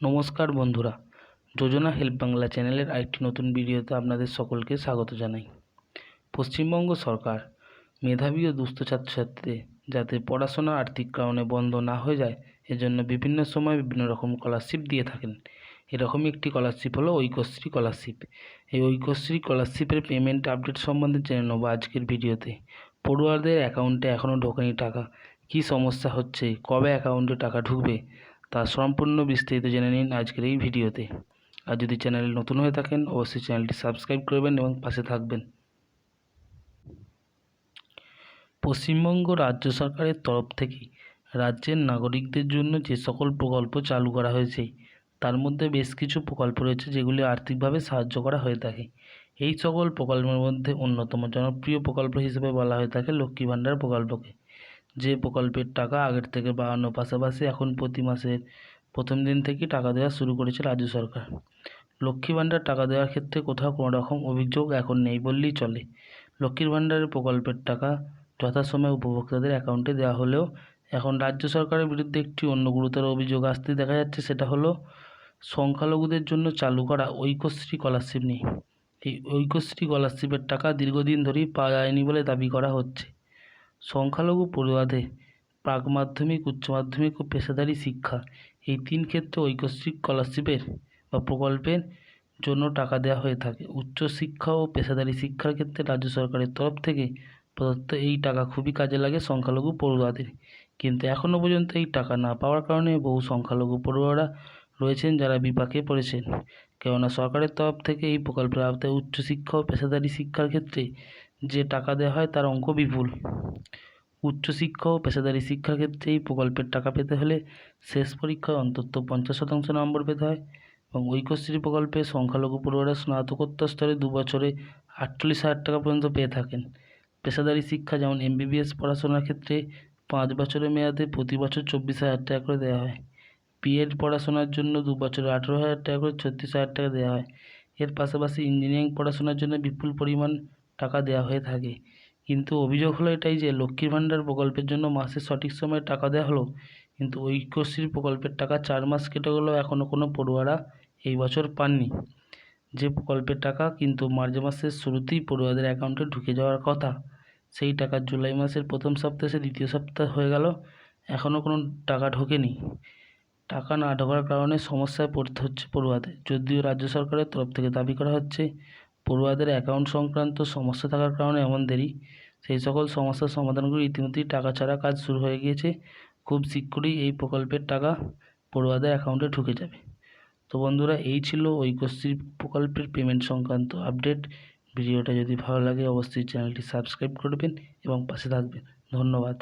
নমস্কার বন্ধুরা, যোজনা হেল্প বাংলা চ্যানেলের আরেকটি নতুন ভিডিওতে আপনাদের সকলকে স্বাগত জানাই। পশ্চিমবঙ্গ সরকার মেধাবী ও দুস্থ ছাত্রছাত্রীদের যাতে পড়াশোনা আর্থিক কারণে বন্ধ না হয়ে যায় এজন্য বিভিন্ন সময় বিভিন্ন রকম স্কলারশিপ দিয়ে থাকেন। এরকমই একটি স্কলারশিপ হলো ঐক্যশ্রী স্কলারশিপ। এই ঐক্যশ্রী স্কলারশিপের পেমেন্ট আপডেট সম্বন্ধে জেনে নেব আজকের ভিডিওতে। পড়ুয়াদের অ্যাকাউন্টে এখনও ঢোকেনি টাকা, কী সমস্যা হচ্ছে, কবে অ্যাকাউন্টে টাকা ঢুকবে, তা সম্পূর্ণ বিস্তারিত জেনে নিন আজকের এই ভিডিওতে। আর যদি চ্যানেলে নতুন হয়ে থাকেন অবশ্যই চ্যানেলটি সাবস্ক্রাইব করবেন এবং পাশে থাকবেন। পশ্চিমবঙ্গ রাজ্য সরকারের তরফ থেকে রাজ্যের নাগরিকদের জন্য যে সকল প্রকল্প চালু করা হয়েছে তার মধ্যে বেশ কিছু প্রকল্প রয়েছে যেগুলি আর্থিকভাবে সাহায্য করা হয়ে থাকে। এই সকল প্রকল্পের মধ্যে অন্যতম জনপ্রিয় প্রকল্প হিসেবে বলা হয়ে থাকে লক্ষ্মী ভাণ্ডার প্রকল্পকে, যে প্রকল্পের টাকা আগের থেকে বাড়ানোর পাশাপাশি এখন প্রতি মাসের প্রথম দিন থেকেই টাকা দেওয়া শুরু করেছে রাজ্য সরকার। লক্ষ্মী ভাণ্ডার টাকা দেওয়ার ক্ষেত্রে কোথাও কোনো রকম অভিযোগ এখন নেই বললেই চলে। লক্ষ্মীর ভাণ্ডারের প্রকল্পের টাকা যথাসময়ে উপভোক্তাদের অ্যাকাউন্টে দেওয়া হলেও এখন রাজ্য সরকারের বিরুদ্ধে একটি অন্য গুরুতর অভিযোগ আসতে দেখা যাচ্ছে, সেটা হলো সংখ্যালঘুদের জন্য চালু করা ঐক্যশ্রী স্কলারশিপ নিয়ে। এই ঐক্যশ্রী স্কলারশিপের টাকা দীর্ঘদিন ধরেই পাওয়া যায়নি বলে দাবি করা হচ্ছে। সংখ্যালঘু পড়ুয়াদের প্রাক মাধ্যমিক, উচ্চ মাধ্যমিক ও পেশাদারি শিক্ষা এই তিন ক্ষেত্রে ঐক্যশ্রী স্কলারশিপের বা প্রকল্পের জন্য টাকা দেওয়া হয়ে থাকে। উচ্চশিক্ষা ও পেশাদারি শিক্ষার ক্ষেত্রে রাজ্য সরকারের তরফ থেকে প্রদত্ত এই টাকা খুবই কাজে লাগে সংখ্যালঘু পড়ুয়াদের, কিন্তু এখনও পর্যন্ত এই টাকা না পাওয়ার কারণে বহু সংখ্যালঘু পড়ুয়ারা রয়েছেন যারা বিপাকে পড়েছেন। কেননা সরকারের তরফ থেকে এই প্রকল্পের আওতায় উচ্চশিক্ষা ও পেশাদারি শিক্ষার ক্ষেত্রে যে টাকা দেওয়া হয় তার অঙ্ক বিপুল। উচ্চশিক্ষা ও পেশাদারি শিক্ষার ক্ষেত্রে এই প্রকল্পের টাকা পেতে হলে শেষ পরীক্ষায় অন্তত 50% নম্বর পেতে হয় এবং ঐক্যশ্রী প্রকল্পে সংখ্যালঘু পড়ুয়ারা স্নাতকোত্তর স্তরে 2 বছরে 48,000 টাকা পর্যন্ত পেয়ে থাকেন। পেশাদারি শিক্ষা যেমন MBBS পড়াশোনার ক্ষেত্রে 5 বছরের মেয়াদে প্রতি বছর 24,000 টাকা করে দেওয়া হয়। BEd পড়াশোনার জন্য 2 বছরে 18,000 টাকা করে 36,000 টাকা দেওয়া হয়। এর পাশাপাশি ইঞ্জিনিয়ারিং পড়াশোনার জন্য বিপুল পরিমাণ টাকা দেওয়া হয়ে থাকে। কিন্তু অভিযোগ হলো এটাই যে লক্ষ্মীর ভাণ্ডার প্রকল্পের জন্য মাসে সঠিক সময়ে টাকা দেওয়া হলো, কিন্তু ঐক্যশ্রী প্রকল্পের টাকা 4 মাস কেটে গেলেও এখনও কোনো পড়ুয়ারা এই বছর পাননি। যে প্রকল্পের টাকা কিন্তু মার্চ মাসের শুরুতেই পড়ুয়াদের অ্যাকাউন্টে ঢুকে যাওয়ার কথা, সেই টাকা জুলাই মাসের প্রথম সপ্তাহে দ্বিতীয় সপ্তাহ হয়ে গেল, এখনও কোনো টাকা ঢোকেনি। টাকা না ঢোকার কারণে সমস্যায় পড়তে হচ্ছে পড়ুয়াদের। যদিও রাজ্য সরকারের তরফ থেকে দাবি করা হচ্ছে পড়ুয়াদের অ্যাকাউন্ট সংক্রান্ত সমস্যা থাকার কারণে এমন দেরি, সেই সকল সমস্যার সমাধানগুলি ইতিমধ্যেই টাকা ছাড়া কাজ শুরু হয়ে গিয়েছে। খুব শীঘ্রই এই প্রকল্পের টাকা পড়ুয়াদের অ্যাকাউন্টে ঢুকে যাবে। তো বন্ধুরা, এই ছিল ঐক্যশ্রী প্রকল্পের পেমেন্ট সংক্রান্ত আপডেট। ভিডিওটা যদি ভালো লাগে অবশ্যই চ্যানেলটি সাবস্ক্রাইব করবেন এবং পাশে থাকবেন। ধন্যবাদ।